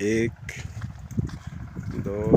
1 2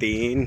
3،